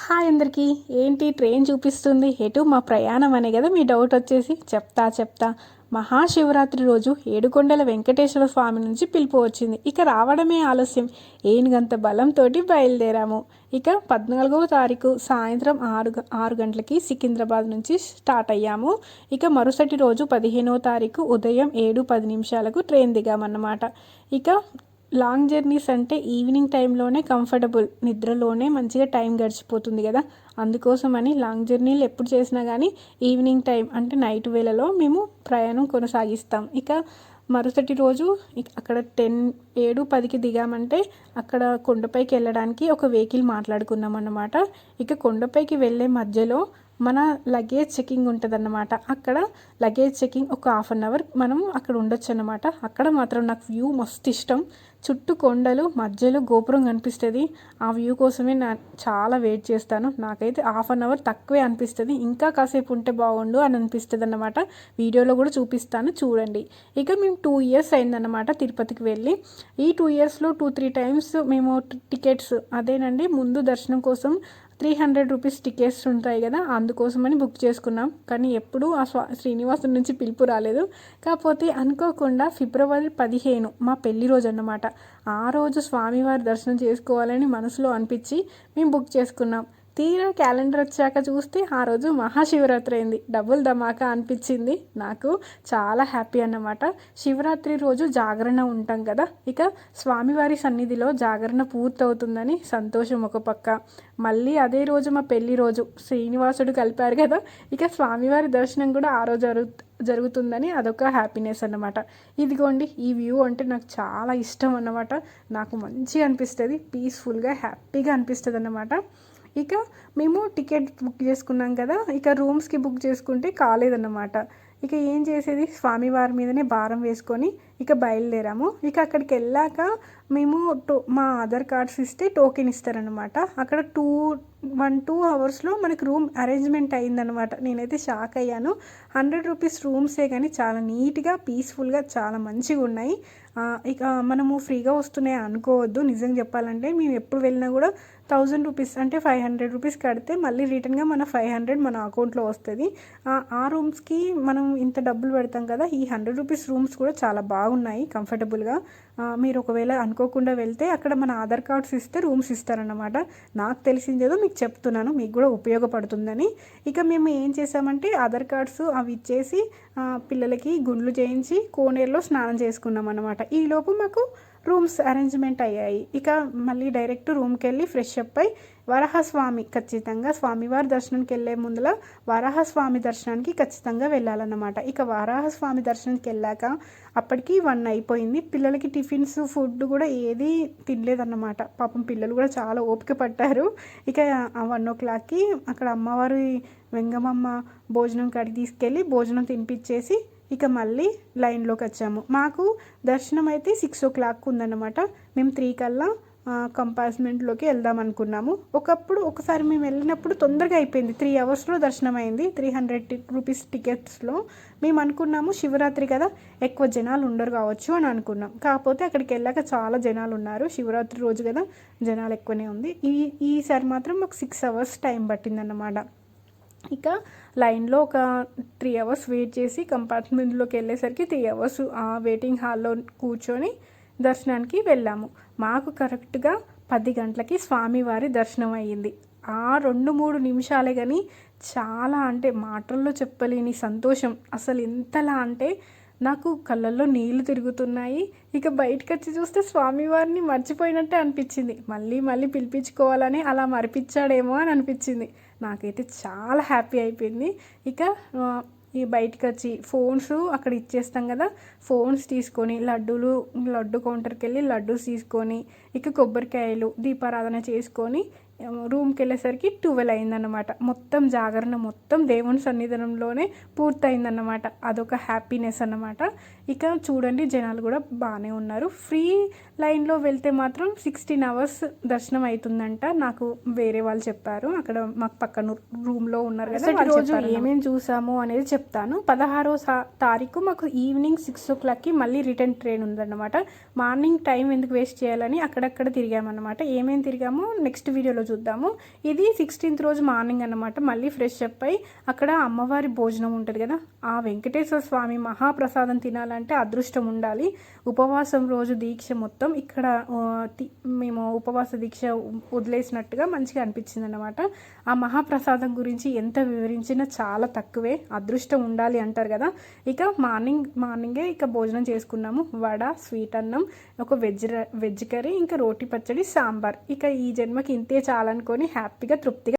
Hi అందరికీ. ఏంటి train చూపిస్తుంది ఎటు మా ప్రయాణం అనే కదా మీ డౌట్ వచ్చేసి చెప్తా. మహాశివరాత్రి రోజు ఏడుకొండల వెంకటేశ్వర స్వామి నుంచి పిలుపు వచ్చింది. ఇక రావడమే ఆలస్యం. ఏనుగంత బలంతో బయలుదేరాము. ఇక 14వ తారీఖు సాయంత్రం 6 గంటలకి సికింద్రాబాద్ నుంచి స్టార్ట్ అయ్యాము. ఇక మరుసటి రోజు 15వ తారీఖు ఉదయం 7:10 ట్రైన్ దిగామన్నమాట. ఇక లాంగ్ జర్నీస్ అంటే ఈవినింగ్ టైంలోనే కంఫర్టబుల్, నిద్రలోనే మంచిగా టైం గడిచిపోతుంది కదా. అందుకోసమని లాంగ్ జర్నీలు ఎప్పుడు చేసినా కానీ ఈవినింగ్ టైం అంటే నైట్ వేళలో మేము ప్రయాణం కొనసాగిస్తాం. ఇక మరుసటి రోజు అక్కడ 7:10కి దిగామంటే అక్కడ కొండపైకి వెళ్ళడానికి ఒక వెహికల్ మాట్లాడుకున్నాం అన్నమాట. ఇక కొండపైకి వెళ్ళే మధ్యలో మన లగేజ్ చెకింగ్ ఉంటుందన్నమాట. అక్కడ లగేజ్ చెకింగ్ ఒక 1/2 అవర్ మనం అక్కడ ఉండొచ్చు అన్నమాట. అక్కడ మాత్రం నాకు వ్యూ మస్తు ఇష్టం. చుట్టూ కొండలు, మధ్యలో గోపురం కనిపిస్తుంది. ఆ వ్యూ కోసమే చాలా వెయిట్ చేస్తాను. నాకైతే 1/2 అవర్ తక్కువే అనిపిస్తుంది. ఇంకా కాసేపు ఉంటే బాగుండు అని అనిపిస్తుంది అన్నమాట. వీడియోలో కూడా చూపిస్తాను చూడండి. ఇక మేము 2 ఇయర్స్ అయిందన్నమాట తిరుపతికి వెళ్ళి. ఈ 2 ఇయర్స్లో 2-3 టైమ్స్ మేము టికెట్స్ అదేనండి ముందు దర్శనం కోసం 300 రూపీస్ టికెట్స్ ఉంటాయి కదా, అందుకోసమని బుక్ చేసుకున్నాం. కానీ ఎప్పుడూ ఆ శ్రీనివాసుని నుంచి పిలుపు రాలేదు. కాకపోతే అనుకోకుండా ఫిబ్రవరి 15 మా పెళ్లి రోజు అన్నమాట. ఆ రోజు స్వామివారి దర్శనం చేసుకోవాలని మనసులో అనిపించి మేము బుక్ చేసుకున్నాం. తీరా క్యాలెండర్ వచ్చాక చూస్తే ఆ రోజు మహాశివరాత్రి అయింది. డబుల్ ధమాకా అనిపించింది. నాకు చాలా హ్యాపీ అన్నమాట. శివరాత్రి రోజు జాగరణ ఉంటాం కదా, ఇక స్వామివారి సన్నిధిలో జాగరణ పూర్తవుతుందని సంతోషం ఒక పక్క. మళ్ళీ అదే రోజు మా పెళ్లి రోజు శ్రీనివాసుడు కలిపారు కదా, ఇక స్వామివారి దర్శనం కూడా ఆ రోజు జరుగుతుందని అదొక హ్యాపీనెస్ అన్నమాట. ఇదిగోండి ఈ వ్యూ అంటే నాకు చాలా ఇష్టం అన్నమాట. నాకు మంచిగా అనిపిస్తుంది, పీస్ఫుల్గా హ్యాపీగా అనిపిస్తుంది అన్నమాట. ఇక మేము టికెట్ బుక్ చేసుకున్నాం కదా, ఇక రూమ్స్కి బుక్ చేసుకుంటే కాలేదన్నమాట. ఇక ఏం చేసేది, స్వామివారి మీదనే భారం వేసుకొని ఇక బయలుదేరాము. ఇక అక్కడికి వెళ్ళాక మేము మా ఆధార్ కార్డ్స్ ఇస్తే టోకెన్ ఇస్తారనమాట. అక్కడ 2 అవర్స్లో మనకు రూమ్ అరేంజ్మెంట్ అయిందనమాట. నేనైతే షాక్ అయ్యాను. 100 రూపీస్ రూమ్సే కానీ చాలా నీట్గా పీస్ఫుల్గా చాలా మంచిగా ఉన్నాయి. ఇక మనము ఫ్రీగా వస్తున్నాయి అనుకోవద్దు. నిజంగా చెప్పాలంటే మేము ఎప్పుడు వెళ్ళినా కూడా 1000 రూపీస్ అంటే 500 రూపీస్ కడితే మళ్ళీ రిటర్న్గా మన 500 మన అకౌంట్లో వస్తుంది. ఆ రూమ్స్కి మనం ఇంత డబ్బులు పెడతాం కదా, ఈ 100 రూపీస్ రూమ్స్ కూడా చాలా బాగున్నాయి కంఫర్టబుల్గా. మీరు ఒకవేళ అనుకోకుండా వెళ్తే అక్కడ మన ఆధార్ కార్డ్స్ ఇస్తే రూమ్స్ ఇస్తారన్నమాట. నాకు తెలిసిందేదో మీకు చెప్తున్నాను, మీకు కూడా ఉపయోగపడుతుందని. ఇక మేము ఏం చేసామంటే ఆధార్ కార్డ్స్ అవి ఇచ్చేసి పిల్లలకి గుండ్లు చేయించి కోనేరులో స్నానం చేసుకున్నాం అన్నమాట. ఈలోపు మాకు రూమ్స్ అరేంజ్మెంట్ అయ్యాయి. ఇక మళ్ళీ డైరెక్ట్ రూమ్కి వెళ్ళి ఫ్రెష్ అప్ అయి వరాహస్వామి ఖచ్చితంగా స్వామివారి దర్శనానికి వెళ్ళే ముందులో వరాహస్వామి దర్శనానికి ఖచ్చితంగా వెళ్ళాలన్నమాట. ఇక వరాహస్వామి దర్శనానికి వెళ్ళాక అప్పటికి 1 అయిపోయింది. పిల్లలకి టిఫిన్స్ ఫుడ్ కూడా ఏది తినలేదన్నమాట. పాపం పిల్లలు కూడా చాలా ఓపిక పట్టారు. ఇక 1 అక్కడ అమ్మవారి వెంగమమ్మ భోజనం కాడికి తీసుకెళ్ళి భోజనం తినిపించేసి ఇక మళ్ళీ లైన్లోకి వచ్చాము. మాకు దర్శనం అయితే 6 ఉందన్నమాట. మేము 3 కల్లా కంపార్ట్మెంట్లోకి వెళ్దాం అనుకున్నాము. ఒకసారి మేము వెళ్ళినప్పుడు తొందరగా అయిపోయింది. 3 అవర్స్లో దర్శనం అయింది. 300 రూపీస్ టికెట్స్లో మేము అనుకున్నాము శివరాత్రి కదా ఎక్కువ జనాలు ఉండరు కావచ్చు అని అనుకున్నాం. కాకపోతే అక్కడికి వెళ్ళాక చాలా జనాలు ఉన్నారు. శివరాత్రి రోజు కదా జనాలు ఎక్కువనే ఉంది. ఈసారి మాత్రం మాకు 6 అవర్స్ టైం పట్టిందన్నమాట. ఇక లైన్లో ఒక 3 అవర్స్ వెయిట్ చేసి కంపార్ట్మెంట్లోకి వెళ్ళేసరికి 3 అవర్స్ ఆ వెయిటింగ్ హాల్లో కూర్చొని దర్శనానికి వెళ్ళాము. మాకు కరెక్ట్గా 10 గంటలకి స్వామివారి దర్శనం అయ్యింది. ఆ 2-3 నిమిషాలే కానీ చాలా అంటే మాటల్లో చెప్పలేని సంతోషం. అసలు ఎంతలా అంటే నాకు కళ్ళల్లో నీళ్లు తిరుగుతున్నాయి. ఇక బయటకు వచ్చి చూస్తే స్వామివారిని మర్చిపోయినట్టే అనిపించింది. మళ్ళీ పిలిపించుకోవాలని అలా మరిపించాడేమో అని అనిపించింది. నాకైతే చాలా హ్యాపీ అయిపోయింది. ఇక ఈ బయటకు వచ్చి ఫోన్స్ అక్కడ ఇచ్చేస్తాం కదా, ఫోన్స్ తీసుకొని లడ్డు కౌంటర్కి వెళ్ళి లడ్డూస్ తీసుకొని ఇక కొబ్బరికాయలు దీపారాధన చేసుకొని రూమ్కి వెళ్ళేసరికి 12 అయిందన్నమాట. మొత్తం జాగరణ మొత్తం దేవుని సన్నిధానంలోనే పూర్తయిందన్నమాట. అదొక హ్యాపీనెస్ అన్నమాట. ఇక చూడండి జనాలు కూడా బాగానే ఉన్నారు. ఫ్రీ లైన్లో వెళ్తే మాత్రం 16 అవర్స్ దర్శనం అవుతుందంట. నాకు వేరే వాళ్ళు చెప్పారు, అక్కడ మాకు పక్కన రూమ్లో ఉన్నారు కదా. రోజు ఏమేమి చూసాము అనేది చెప్తాను. 16వ తారీఖు మాకు ఈవినింగ్ 6 మళ్ళీ రిటర్న్ ట్రైన్ ఉందన్నమాట. మార్నింగ్ టైం ఎందుకు వేస్ట్ చేయాలని అక్కడక్కడ తిరిగామన్నమాట. ఏమేమి తిరిగామో నెక్స్ట్ వీడియోలో చూద్దాము. ఇది 16th రోజు మార్నింగ్ అన్నమాట. మళ్ళీ ఫ్రెష్ అప్ అయి అక్కడ అమ్మవారి భోజనం ఉంటుంది కదా, ఆ వెంకటేశ్వర స్వామి మహాప్రసాదం తినాలంటే అదృష్టం ఉండాలి. ఉపవాసం రోజు దీక్ష మొత్తం ఇక్కడ మేము ఉపవాస దీక్ష వదిలేసినట్టుగా మంచిగా అనిపించింది అన్నమాట. ఆ మహాప్రసాదం గురించి ఎంత వివరించినా చాలా తక్కువే, అదృష్టం ఉండాలి అంటారు కదా. ఇక మార్నింగే ఇక భోజనం చేసుకున్నాము. వడ, స్వీట్ అన్నం, ఒక వెజ్ కర్రీ, ఇంకా రోటి పచ్చడి, సాంబార్. ఇక ఈ జన్మకి ఇంతే చాలనుకొని హ్యాపీగా తృప్తిగా